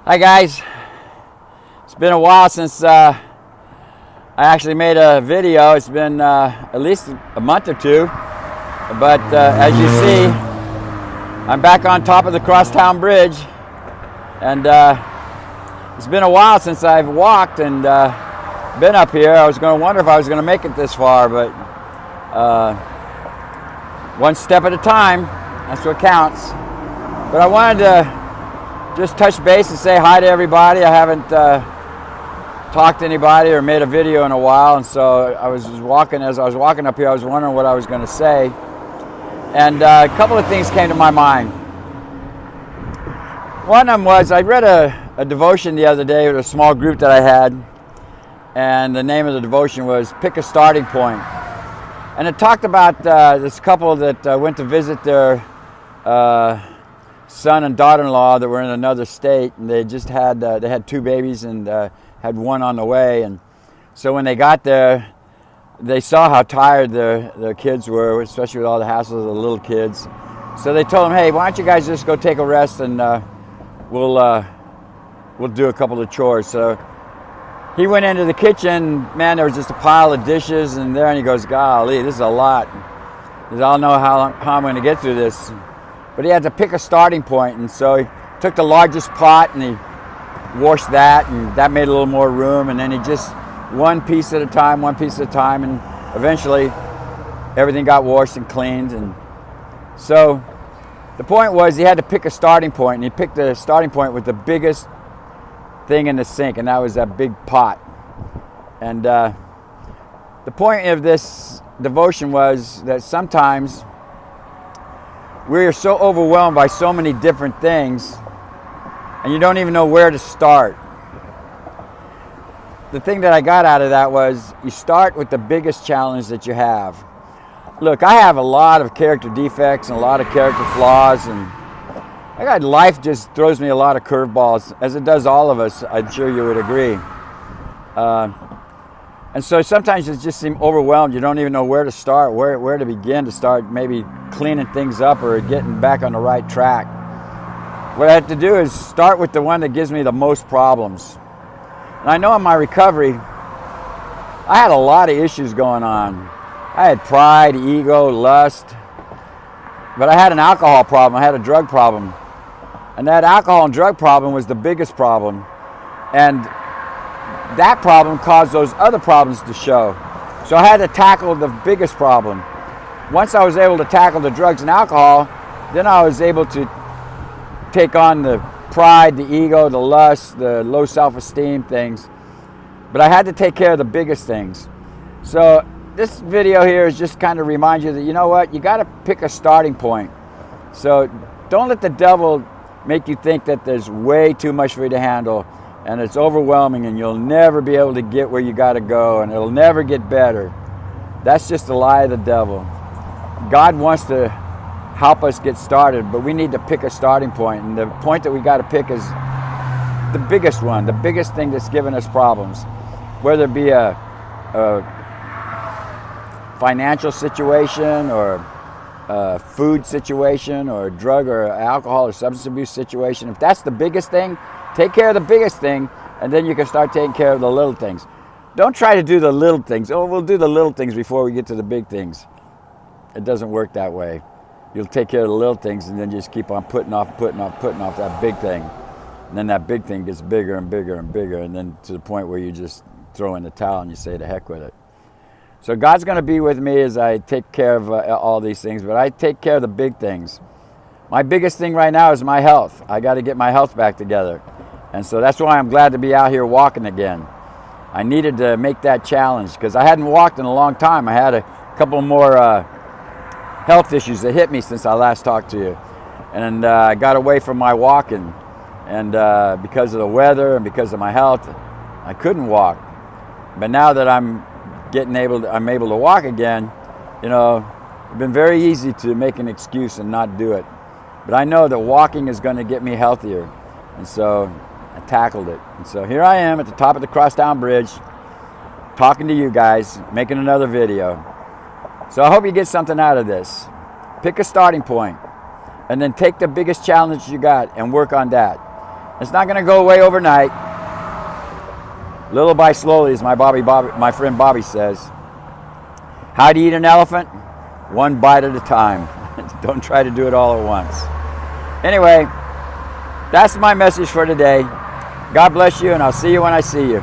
Hi guys, it's been a while since I actually made a video. It's been at least a month or two, but as you see, I'm back on top of the Crosstown Bridge, and it's been a while since I've walked and been up here. I was going to wonder if I was going to make it this far, but one step at a time, that's what counts. But I wanted to just touch base and say hi to everybody. I haven't talked to anybody or made a video in a while, and so as I was walking up here, I was wondering what I was going to say, and a couple of things came to my mind. One of them was I read a devotion the other day with a small group that I had, and the name of the devotion was Pick a Starting Point. And it talked about this couple that went to visit their son and daughter-in-law that were in another state, and they just had they had two babies and had one on the way. And so when they got there, they saw how tired their kids were, especially with all the hassles of the little kids. So they told them, "Hey, why don't you guys just go take a rest, and we'll do a couple of chores." So he went into the kitchen. Man, there was just a pile of dishes in there, and he goes, "Golly, this is a lot. He says, I don't know how I'm going to get through this." But he had to pick a starting point, and so he took the largest pot and he washed that, and that made a little more room, and then he just one piece at a time, and eventually everything got washed and cleaned. And so the point was he had to pick a starting point, and he picked the starting point with the biggest thing in the sink, and that was that big pot. And the point of this devotion was that sometimes we are so overwhelmed by so many different things, and you don't even know where to start. The thing that I got out of that was you start with the biggest challenge that you have. Look, I have a lot of character defects and a lot of character flaws, and life just throws me a lot of curveballs, as it does all of us. I'm sure you would agree. And so sometimes you just seem overwhelmed. You don't even know where to start, where to begin to start maybe cleaning things up or getting back on the right track. What I have to do is start with the one that gives me the most problems. And I know in my recovery, I had a lot of issues going on. I had pride, ego, lust, but I had an alcohol problem. I had a drug problem. And that alcohol and drug problem was the biggest problem. And that problem caused those other problems to show. So I had to tackle the biggest problem. Once I was able to tackle the drugs and alcohol, then I was able to take on the pride, the ego, the lust, the low self-esteem things. But I had to take care of the biggest things. So this video here is just kind of remind you that, you know what, you got to pick a starting point. So don't let the devil make you think that there's way too much for you to handle, and it's overwhelming, and you'll never be able to get where you got to go, and it'll never get better. That's just a lie of the devil. God wants to help us get started, but we need to pick a starting point, and the point that we got to pick is the biggest one, the biggest thing that's given us problems, whether it be a financial situation or a food situation or a drug or alcohol or substance abuse situation. If that's the biggest thing, take care of the biggest thing, and then you can start taking care of the little things. Don't try to do the little things. Oh, we'll do the little things before we get to the big things. It doesn't work that way. You'll take care of the little things, and then just keep on putting off that big thing. And then that big thing gets bigger and bigger and bigger, and then to the point where you just throw in the towel and you say to heck with it. So God's going to be with me as I take care of all these things, but I take care of the big things. My biggest thing right now is my health. I got to get my health back together. And so that's why I'm glad to be out here walking again. I needed to make that challenge because I hadn't walked in a long time. I had a couple more health issues that hit me since I last talked to you. And I got away from my walking. And because of the weather and because of my health, I couldn't walk. But now that I'm able to walk again, you know, it's been very easy to make an excuse and not do it. But I know that walking is going to get me healthier. And so I tackled it. And so here I am at the top of the Crosstown Bridge, talking to you guys, making another video. So I hope you get something out of this. Pick a starting point, and then take the biggest challenge you got and work on that. It's not going to go away overnight. Little by slowly, as my friend Bobby says. How to eat an elephant? One bite at a time. Don't try to do it all at once. Anyway, that's my message for today. God bless you, and I'll see you when I see you.